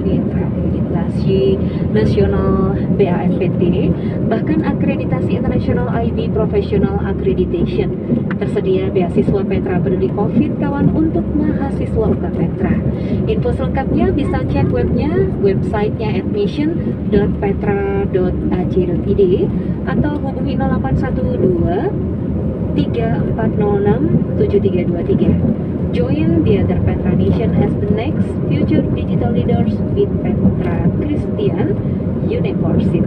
resmi terakreditasi nasional BAFPT, bahkan akreditasi International IB Professional Accreditation. Tersedia beasiswa Petra Peduli COVID kawan untuk mahasiswa UK Petra. Info selengkapnya bisa cek websitenya admission.petra.ac.id atau hubungi 0812 3406 7323. Join the other Petra Nation as the next future digital leaders with Petra Christian University.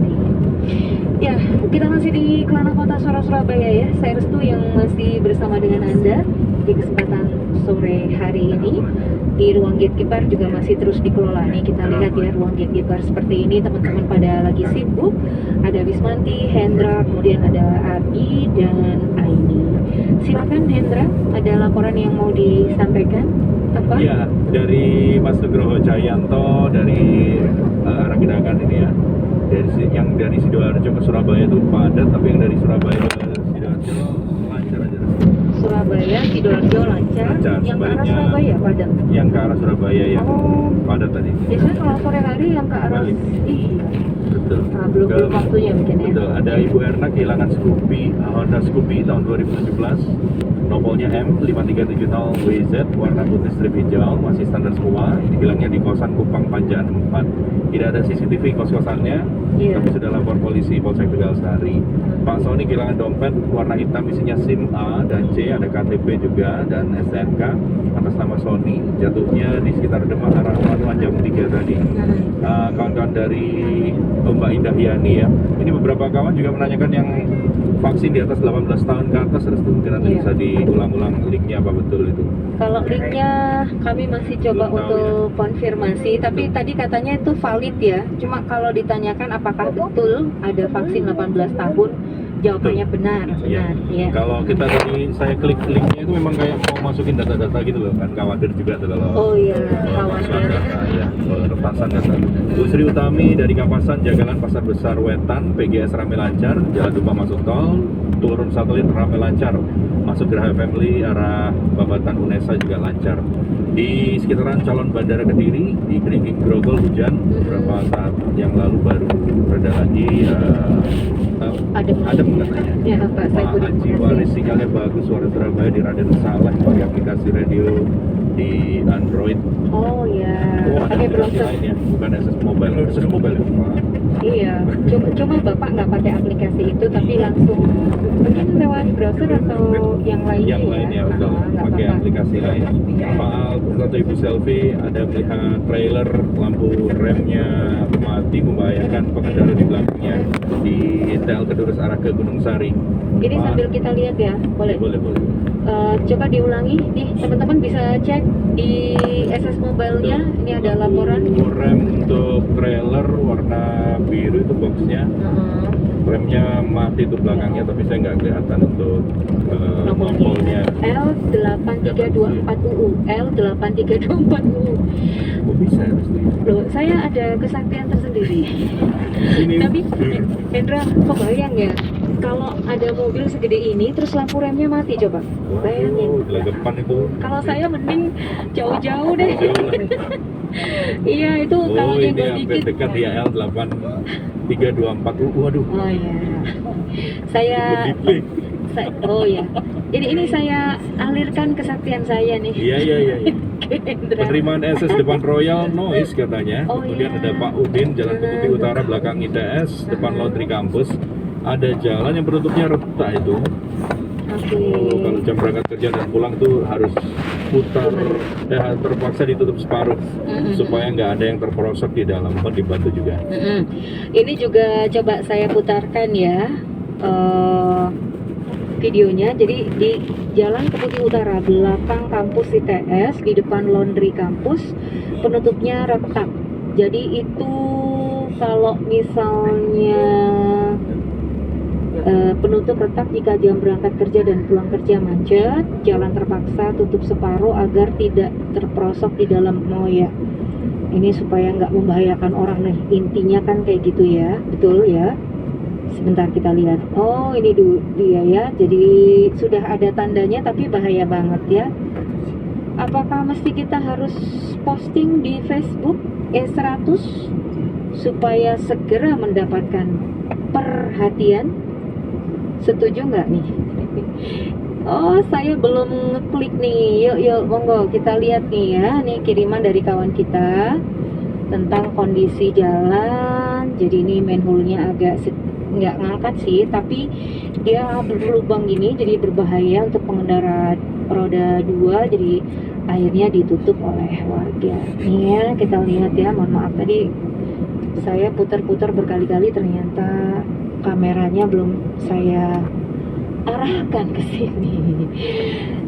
Ya, kita masih di Kelana Kota Suara Surabaya ya. Saya Restu yang masih bersama dengan Anda di kesempatan sore hari ini. Di ruang gatekeeper juga masih terus dikelola nih. Kita lihat ya ruang gatekeeper seperti ini, teman-teman pada lagi sibuk. Ada Wismanti, Hendra, kemudian ada Abi dan Aini. Silakan Hendra, ada laporan yang mau disampaikan? Apa? Ya, dari Mas Nugroho Jayanto dari arah Gedangan ini ya. Yang dari Sidoarjo ke Surabaya itu padat, tapi yang dari Surabaya ke Sidoarjo lancar aja. Surabaya, Sidoarjo lancar. Yang ke arah Surabaya padat. Yang ke arah Surabaya yang padat tadi. Biasanya kalau sore hari yang ke arah iya. Betul. Nah, belum waktunya mungkin ya. Betul. Ada Ibu Erna kehilangan Scoopy, Honda Scoopy tahun 2017. Nopolnya M5370WZ, warna putih strip hijau, masih standar semua. Ini hilangnya di kosan Kupang Panjaan 4. Tidak ada CCTV kos-kosannya, tapi sudah lapor polisi Polsek Tegal Sari. Pak Sony kehilangan dompet warna hitam, isinya SIM A dan C, ada KTP juga dan STNK atas nama Sony. Jatuhnya di sekitar Demak arah Lamongan jam 3 tadi. Kawan-kawan dari Mbak Indah Yani ya. Ini beberapa kawan juga menanyakan yang vaksin di atas 18 tahun ke atas, mungkin nanti bisa diulang-ulang linknya apa betul itu. Kalau linknya kami masih coba untuk konfirmasi, tapi tadi katanya itu valid ya. Cuma kalau ditanyakan apakah betul ada vaksin 18 tahun, jawabannya benar. Ya. Kalau kita tadi saya klik linknya itu memang kayak mau masukin data-data gitu loh, kan khawatir juga tuh kalau khawatir data ya, peretasan data. Bu Sri Utami dari Kapasan, Jagalan Pasar Besar Wetan, PGS rame lancar, Jalan Dupa masuk tol, turun satelit rame lancar, masuk Geraha Family arah Babatan Unesa juga lancar. Di sekitaran calon Bandara Kediri, di Keringking Grogol hujan beberapa saat yang lalu baru reda lagi. Adem katanya. Ya, Pak Haji Waris sinyalnya bagus, suara Surabaya di Raden Saleh pakai aplikasi radio di Android. Oh ya, pakai browser lain ya, bukan SS Mobile. SS Mobile ya. Iya, cuma Bapak nggak pakai aplikasi itu, tapi langsung mungkin lewat browser atau yang lainnya. Yang lainnya betul, pakai aplikasi lain. Pak Al atau Ibu Selfie ada melihat trailer lampu remnya mati membahayakan pengendara di belakangnya di TL Kedurus arah ke Gunung Sari. Ini sambil kita lihat ya, boleh. Coba diulangi nih, teman-teman bisa cek di SS Mobile-nya. Ini ada laporan. Rem untuk trailer warna biru itu boxnya. Remnya mati itu belakangnya, tapi saya nggak kelihatan untuk nomornya. L8324UU. L8324UU. Kok bisa ya? Loh, saya ada kesaktian tersendiri. Tapi Hendra, kebayang ya, kalau ada mobil segede ini terus lampu remnya mati, coba bayangin. Gelagapan itu. Kalau saya mending jauh-jauh deh. Iya, itu kalau nyenggol dikit dekat ya L8324. Waduh. Oh iya. Saya ini saya alirkan kesaktian saya nih. Iya. Penerimaan SS depan Royal Noise katanya. Kemudian ada Pak Udin, Jalan Ketuti Utara belakang ITS, depan Laundry Kampus. Ada jalan yang penutupnya retak itu. Kalau jam berangkat kerja dan pulang tuh harus putar, terpaksa ditutup separuh supaya nggak ada yang terperosok di dalam. Dibantu juga. Ini juga coba saya putarkan ya videonya. Jadi di Jalan Keputi Utara belakang kampus ITS, di depan Laundry Kampus, penutupnya retak. Jadi itu kalau misalnya penutup retak jika jam berangkat kerja dan pulang kerja macet, jalan terpaksa tutup separuh agar tidak terperosok di dalam moya. Ini supaya nggak membahayakan orang nih, intinya kan kayak gitu ya, betul ya. Sebentar kita lihat. Oh, ini dia ya. Jadi sudah ada tandanya tapi bahaya banget ya. Apakah mesti kita harus posting di Facebook E100 supaya segera mendapatkan perhatian? Setuju nggak nih? Oh, saya belum ngeklik nih. Yuk, monggo kita lihat nih ya. Ini kiriman dari kawan kita tentang kondisi jalan. Jadi ini manhole-nya agak nggak ngangkat sih, tapi dia berlubang gini, jadi berbahaya untuk pengendara roda 2. Jadi akhirnya ditutup oleh warga. Nih ya, kita lihat ya. Mohon maaf tadi saya putar-putar berkali-kali, ternyata kameranya belum saya arahkan ke sini.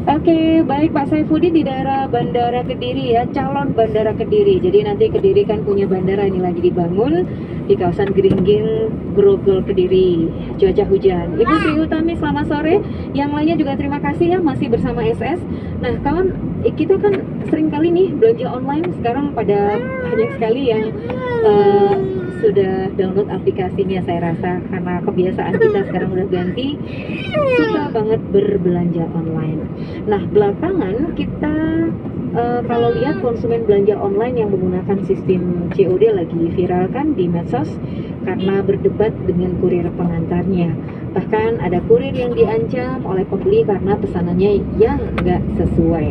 Oke, baik Pak Saifuddin di daerah Bandara Kediri ya, calon Bandara Kediri. Jadi nanti Kediri kan punya bandara ini lagi dibangun di kawasan Geringging, Grogol, Kediri. Cuaca hujan. Ibu Tri Utami selamat sore. Yang lainnya juga terima kasih ya masih bersama SS. Nah, kawan, kita kan sering kali nih belanja online, sekarang pada banyak sekali yang sudah download aplikasinya, saya rasa karena kebiasaan kita sekarang udah ganti, suka banget berbelanja online. Nah, belakangan kita kalau lihat konsumen belanja online yang menggunakan sistem COD lagi viral kan di medsos karena berdebat dengan kurir pengantarnya. Bahkan ada kurir yang diancam oleh pembeli karena pesanannya yang nggak sesuai.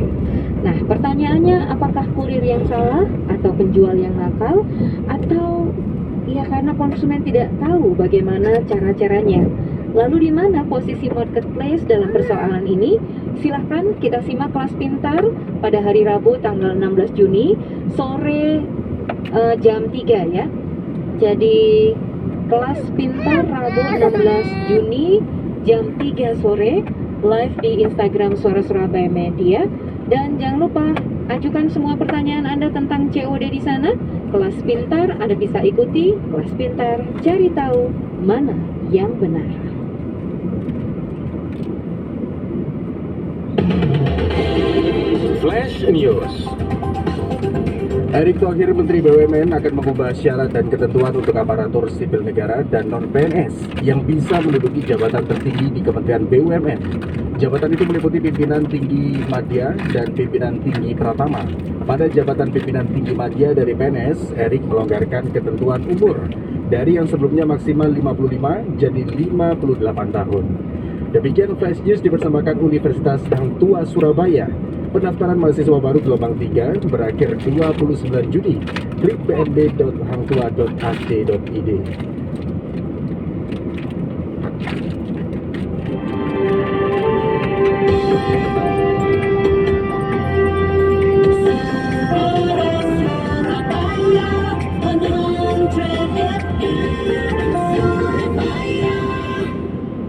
Nah, pertanyaannya, apakah kurir yang salah atau penjual yang nakal, atau ya karena konsumen tidak tahu bagaimana cara-caranya? Lalu di mana posisi marketplace dalam persoalan ini? Silahkan kita simak kelas pintar pada hari Rabu tanggal 16 Juni sore jam 3 ya. Jadi kelas pintar Rabu 16 Juni jam 3 sore live di Instagram Suara Surabaya Media. Dan jangan lupa ajukan semua pertanyaan Anda tentang COD di sana. Kelas pintar Anda bisa ikuti. Kelas pintar cari tahu mana yang benar. Flash News. Erick Thohir, Menteri BUMN, akan mengubah syarat dan ketentuan untuk aparatur sipil negara dan non-PNS yang bisa menduduki jabatan tertinggi di Kementerian BUMN. Jabatan itu meliputi pimpinan tinggi madya dan pimpinan tinggi pratama. Pada jabatan pimpinan tinggi madya dari PNS, Erick melonggarkan ketentuan umur dari yang sebelumnya maksimal 55 jadi 58 tahun. Demikian Flash News dipersembahkan Universitas Hang Tua Surabaya. Pendaftaran mahasiswa baru gelombang 3 berakhir 29 Juni. Klik bnb.hangtua.ac.id.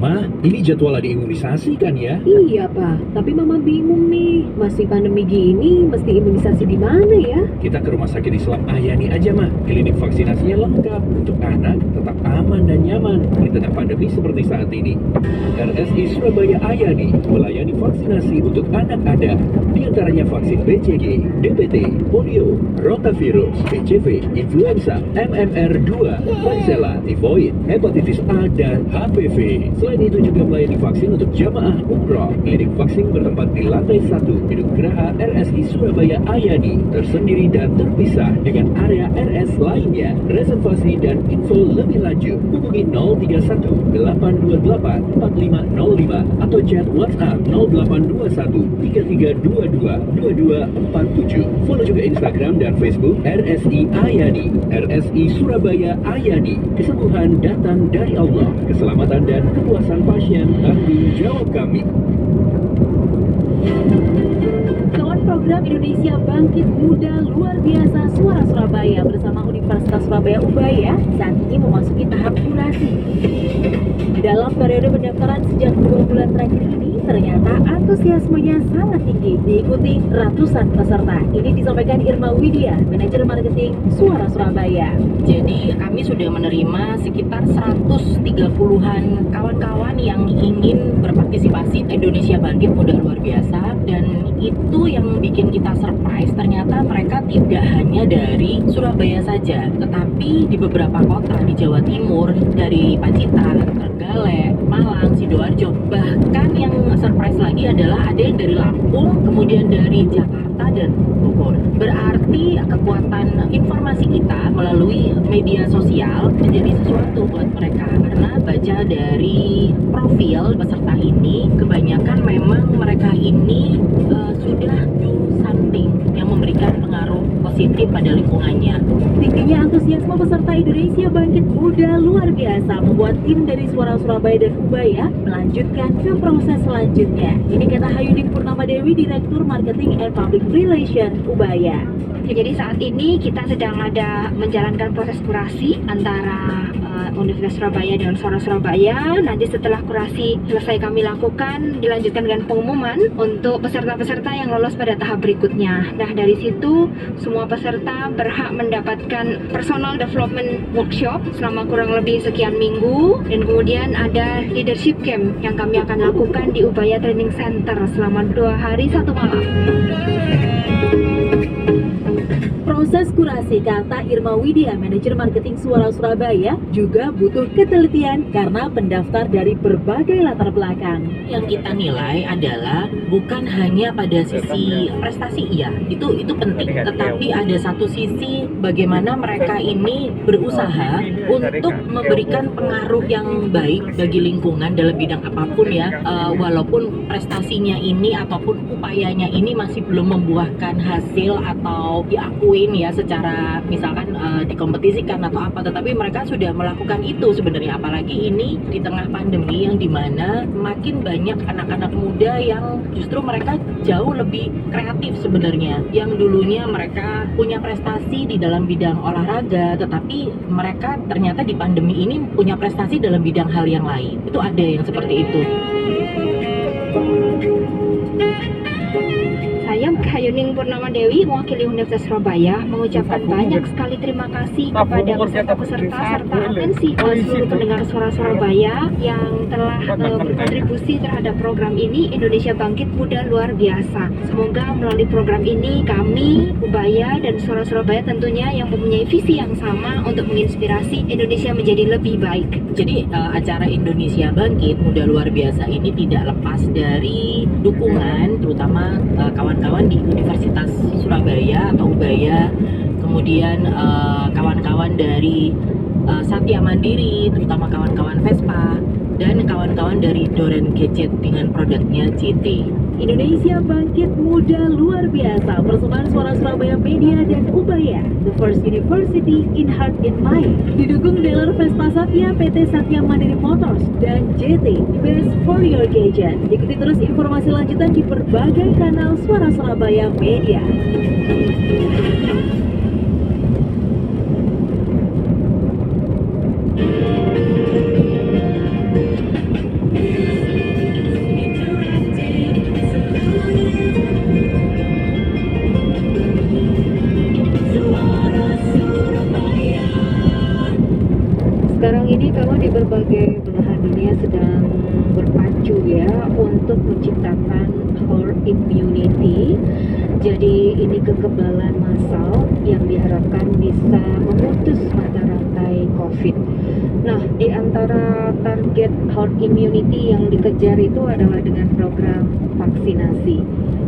Ma, ini jadwal ada imunisasi kan ya? Iya Pak, tapi Mama bingung nih, masih pandemi gini, mesti imunisasi di mana ya? Kita ke Rumah Sakit Islam Ayani aja, Ma. Klinik vaksinasinya lengkap untuk anak, tetap aman dan nyaman di tengah pandemi seperti saat ini. RSI Surabaya Ayani melayani vaksinasi untuk anak ada, di antaranya vaksin BCG, DPT, polio, rotavirus, PCV, influenza, MMR2, varicella, tifoid, hepatitis A, dan HPV. Selain itu juga melayani vaksin untuk jamaah umroh. Klinik vaksin bertempat di lantai 1 gedung Geraha RSI Surabaya Ayani, tersendiri dan terpisah dengan area RS lainnya. Reservasi dan info lebih lanjut hubungi 031 828 4505 atau chat WhatsApp 0821 3322 2247. Follow juga Instagram dan Facebook RSI Ayani. RSI Surabaya Ayani, kesembuhan datang dari Allah, keselamatan dan kepuasan pasien tanggung jawab kami. Kawan program Indonesia Bangkit Muda Luar Biasa Suara Surabaya bersama Universitas Surabaya Ubaya saat ini memasuki tahap kurasi. Dalam periode pendaftaran sejak 2 bulan terakhir ini, ternyata antusiasmenya sangat tinggi, diikuti ratusan peserta. Ini disampaikan Irma Widya, manajer marketing Suara Surabaya. Jadi kami sudah menerima sekitar 130-an kawan-kawan yang ingin berpartisipasi Indonesia Bangkit Muda Luar Biasa, dan itu yang bikin kita surprise. Ternyata mereka tidak hanya dari Surabaya saja, tetapi di beberapa kota di Jawa Timur, dari Pacitan, Trenggalek, Malang, Sidoarjo. Bahkan yang surprise lagi adalah ada yang dari Lampung, kemudian dari Jakarta, Jakarta dan Bogor. Berarti kekuatan informasi kita melalui media sosial menjadi sesuatu buat mereka, karena baca dari profil peserta ini kebanyakan memang mereka ini sudah do something yang memberikan pengaruh positif pada lingkungannya. Tingginya antusiasme peserta Indonesia Bangkit Muda luar biasa membuat tim dari Suara Surabaya dan Ubaya melanjutkan ke proses selanjutnya. Ini kata Hayudin Purnama Dewi, Direktur Marketing and Public Relations Ubaya. Jadi saat ini kita sedang menjalankan proses kurasi antara Universitas Surabaya dengan Suara Surabaya. Nanti setelah kurasi selesai kami lakukan, dilanjutkan dengan pengumuman untuk peserta-peserta yang lolos pada tahap berikutnya. Nah, dari situ semua peserta berhak mendapatkan personal development workshop selama kurang lebih sekian minggu, dan kemudian ada leadership camp yang kami akan lakukan di Ubaya Training Center selama 2 hari 1 malam. Proses kurasi, kata Irma Widya, manajer marketing Suara Surabaya, juga butuh ketelitian karena pendaftar dari berbagai latar belakang. Yang kita nilai adalah bukan hanya pada sisi prestasi, iya, itu penting, tetapi ada satu sisi bagaimana mereka ini berusaha untuk memberikan pengaruh yang baik bagi lingkungan dalam bidang apapun ya, walaupun prestasinya ini ataupun upayanya ini masih belum membuahkan hasil atau diakuin ya secara misalkan dikompetisikan atau apa, tetapi mereka sudah melakukan itu sebenarnya, apalagi ini di tengah pandemi yang dimana makin banyak anak-anak muda yang justru mereka jauh lebih kreatif sebenarnya, yang dulunya mereka punya prestasi di dalam bidang olahraga, tetapi mereka ternyata di pandemi ini punya prestasi dalam bidang hal yang lain. Itu ada yang seperti itu. Saya Hayuning Purnama Dewi, mewakili Universitas Surabaya, mengucapkan banyak sekali terima kasih kepada peserta-peserta serta atensi seluruh pendengar Suara Surabaya yang telah berkontribusi terhadap program ini. Indonesia Bangkit Muda luar biasa. Semoga melalui program ini kami, Ubaya dan Suara Surabaya tentunya yang mempunyai visi yang sama untuk menginspirasi Indonesia menjadi lebih baik. Jadi acara Indonesia Bangkit Muda luar biasa ini tidak lepas dari dukungan terutama kawan-kawan di Universitas Surabaya atau Ubaya, kemudian kawan-kawan dari Satya Mandiri, terutama kawan-kawan Vespa, dan kawan-kawan dari Doren Gadget dengan produknya CT. Indonesia Bangkit Muda luar biasa, persembahan Suara Surabaya Media dan Ubaya, the first university in heart and mind. Didukung dealer Vespa Satya, PT Satya Mandiri Motors, dan JT, best for your gadget. Ikuti terus informasi lanjutan di berbagai kanal Suara Surabaya Media. Sekarang ini kalau di berbagai belahan dunia sedang berpacu ya untuk menciptakan herd immunity. Jadi ini kekebalan massal yang diharapkan bisa memutus mata rantai COVID. Nah, di antara target herd immunity yang dikejar itu adalah dengan program vaksinasi.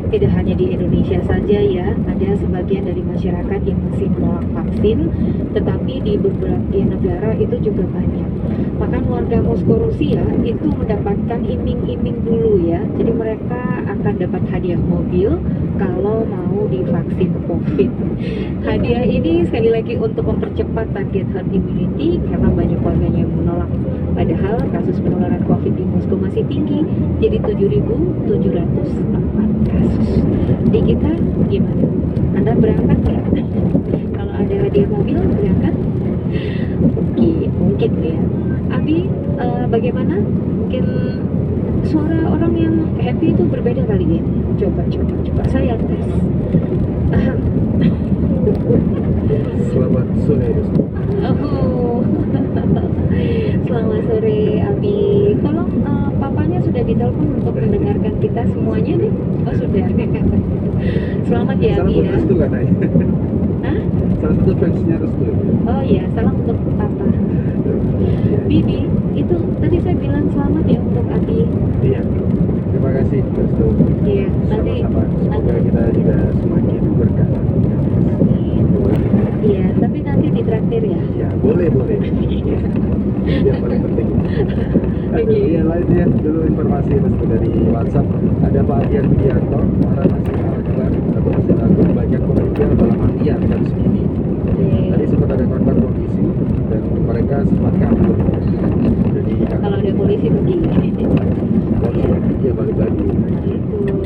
Tidak hanya di Indonesia saja ya, ada sebagian dari masyarakat yang masih menolak vaksin, tetapi di beberapa negara itu juga banyak. Bahkan warga Moskow Rusia itu mendapatkan iming-iming dulu ya, jadi mereka akan dapat hadiah mobil kalau mau divaksin COVID. Hadiah ini sekali lagi untuk mempercepat target herd immunity karena banyak warganya yang menolak. Padahal kasus penularan COVID di Moskow masih tinggi, jadi 7.704 kasus. Di kita gimana? Anda berangkat nggak? Kalau ada hadiah mobil, berangkat? Mungkin ya. Abi, bagaimana? Mungkin suara orang yang happy itu berbeda kali ya? Coba. Saya tes. Selamat sore. Oh, selamat sore Abi. Tolong papanya sudah ditelepon untuk mendengarkan kita semuanya nih. Oh sudah. Selamat ya Abi ya. Restu katanya. Hah? Salah satu fansnya Restu. Oh iya, salam untuk papa. Bibi, itu tadi saya bilang selamat ya untuk Abi. Iya. Terima kasih. Restu. Iya, nanti Sama-sama. Semoga kita juga semakin berkah. iya, tapi nanti ditraktir ya. Ya, boleh. Itu yang paling penting. Aduh, Oke. yang lainnya dulu informasi Restu dari WhatsApp. Ada Pak Adian Widianto, para masih melakukan atau masih melakukan banyak pekerja dalam antrian jam segini. Tadi sempat ada korban polisi dan mereka sempat kabur. Jadi Kalau ada polisi pergi. polisi dia balik lagi. Itu.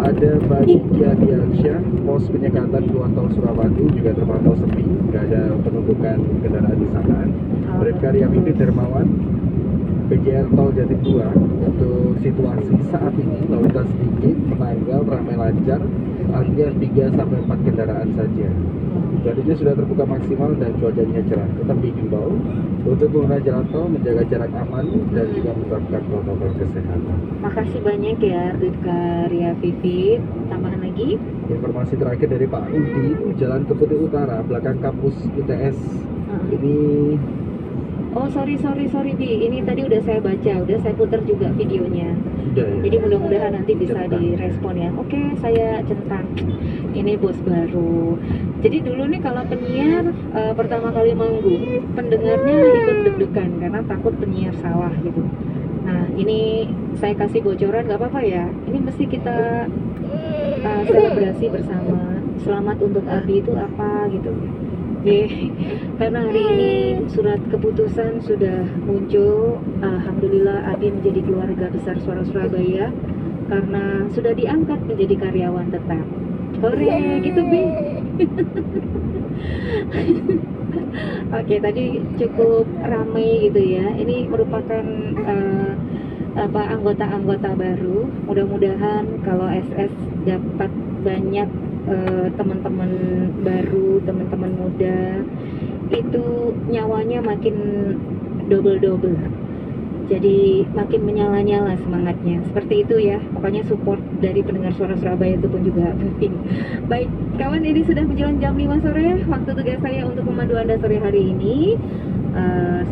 Ada Bagi Diansyah, pos penyekatan keluar tol Surawadu juga terpantau sepi, nggak ada penumpukan kendaraan di sana. Bribka Riamidi Dermawan, PJR Tol Jatim 2, untuk situasi saat ini lalu lintas sedikit, menanggal ramai lancar, antrian 3-4 kendaraan saja. Jadinya sudah terbuka maksimal dan cuacanya cerah. Tetap dihimbau untuk pengguna jalan tol menjaga jarak aman dan juga menerapkan protokol kesehatan. Makasih banyak ya Rifka Ria Vivi. Tambahan lagi? Informasi terakhir dari Pak Udi, Jalan Keputih Utara, belakang kampus ITS. Ini Oh sorry Bi, ini tadi udah saya baca, udah saya putar juga videonya. sudah ya. Jadi mudah-mudahan nanti bisa Centang. direspon ya. Oke, saya centang. Ini bos baru. Jadi dulu nih kalau penyiar pertama kali manggung, pendengarnya ikut deg-degan karena takut penyiar salah gitu. Nah ini saya kasih bocoran, nggak apa-apa ya. Ini mesti kita selebrasi bersama. Selamat untuk Abi itu apa gitu. Karena hari ini surat keputusan sudah muncul. Alhamdulillah Abi menjadi keluarga besar Suara Surabaya karena sudah diangkat menjadi karyawan tetap. Hore, gitu Bi. Oke, tadi cukup ramai gitu ya. Ini merupakan anggota-anggota baru. Mudah-mudahan kalau SS dapat banyak teman-teman baru, teman-teman muda, itu nyawanya makin double. Jadi makin menyala-nyala semangatnya. Seperti itu ya. Pokoknya support dari pendengar Suara Surabaya itu pun juga penting. Baik, kawan, ini sudah menjelang jam 5 sore. Waktu tugas saya untuk memandu Anda sore hari ini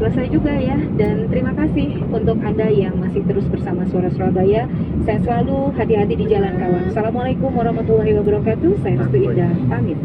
selesai juga ya. Dan terima kasih untuk Anda yang masih terus bersama Suara Surabaya. Saya selalu hati-hati di jalan, kawan. Assalamualaikum warahmatullahi wabarakatuh. Saya Restu Indah, pamit.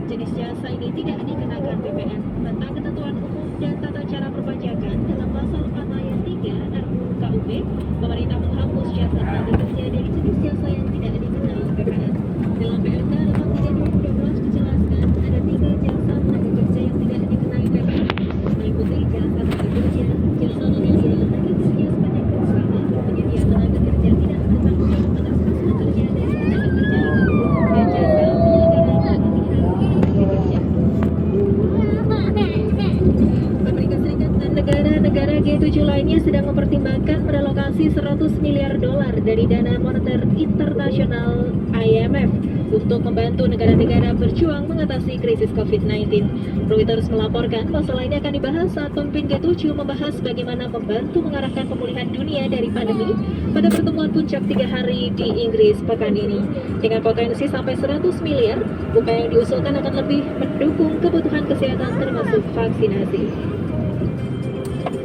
jenis jasa ini tidak dikenakan PPN. Tentang ketentuan umum dan tata cara perpajakan dalam pasal 4 ayat 3 RUU KUP, pemerintah menghapus jasa tenaga kerja dari jenis jasa yang tidak dikenai PPN. Dalam PMK 53/2012 dijelaskan ada 3 jasa tenaga kerja yang tidak dikenai PPN, meliputi jasa tenaga kerja, jasa penyedia tenaga kerja sebagai perusahaan, penyedia tenaga kerja tidak bertanggung jawab atas hasil kerja dari tenaga kerja itu, dan jasa penyelenggara pelatihan Amerika Serikat dan negara-negara G7 lainnya sedang mempertimbangkan merelokasi 100 miliar dolar dari dana moneter internasional IMF untuk membantu negara-negara berjuang mengatasi krisis COVID-19. Reuters melaporkan masalah ini akan dibahas saat pemimpin G7 membahas bagaimana membantu mengarahkan pemulihan dunia dari pandemi pada pertemuan puncak 3 hari di Inggris pekan ini. Dengan potensi sampai 100 miliar, upaya yang diusulkan akan lebih mendukung kebutuhan kesehatan termasuk vaksinasi.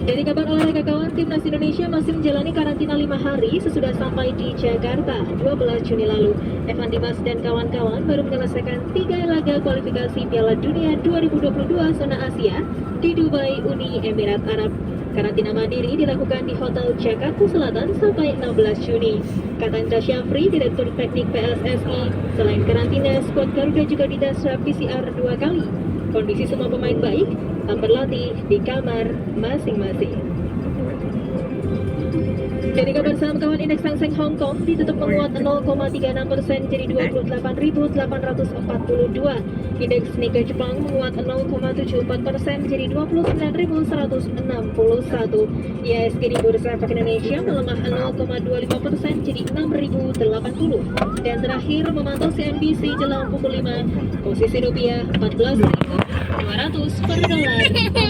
Dari kabar olahraga kawan, Timnas Indonesia masih menjalani karantina 5 hari sesudah sampai di Jakarta 12 Juni lalu. Evan Dimas dan kawan-kawan baru menyelesaikan 3 laga kualifikasi Piala Dunia 2022 zona Asia di Dubai, Uni Emirat Arab. Karantina mandiri dilakukan di Hotel Jakarta Selatan sampai 16 Juni. Kata Indra Syafri, Direktur Teknik PSSI, selain karantina, skuad Garuda juga didasar PCR 2 kali. Kondisi semua pemain baik, berlatih di kamar masing-masing. Dari kabar saham kawan, indeks Hang Seng Hong Kong ditutup menguat 0,36% jadi 28.842. Indeks Nikkei Jepang menguat 0,74% jadi 29.161. IHSG di Bursa Efek Indonesia melemah 0,25% jadi 6.080. Dan terakhir memantau CNBC jelang pukul 5, posisi rupiah 14.200 per dolar Amerika.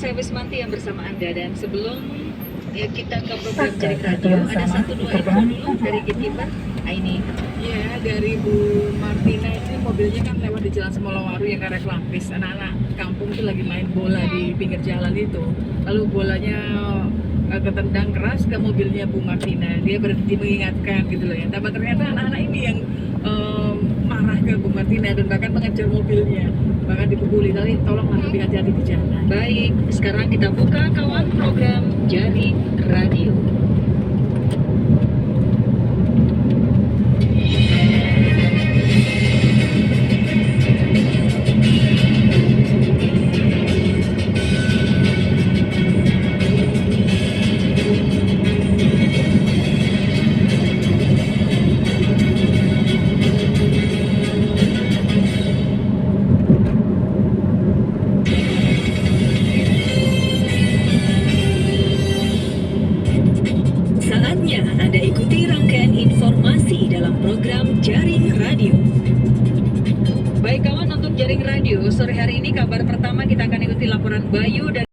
saya Wismanti yang bersama Anda, dan sebelum ya kita ke program Jaring Radio, ada satu dua info dulu dari Gatekeeper. Ini Ya, dari Bu Martina ini mobilnya kan lewat di Jalan Semolowaru yang karek lapis. Anak-anak kampung itu lagi main bola di pinggir jalan itu. Lalu bolanya ketendang keras ke mobilnya Bu Martina. Dia berhenti mengingatkan gitu loh ya. Tapi ternyata anak-anak ini yang marah ke Bu Martina dan bahkan mengejar mobilnya. Bahkan dipukuli. Tapi tolong lebih hati-hati di jalan. baik. Sekarang kita buka kawan program Jaring Radio. Saatnya Anda ikuti rangkaian informasi dalam program Jaring Radio. Baik kawan, untuk Jaring Radio, sore hari ini kabar pertama kita akan ikuti laporan Bayu dan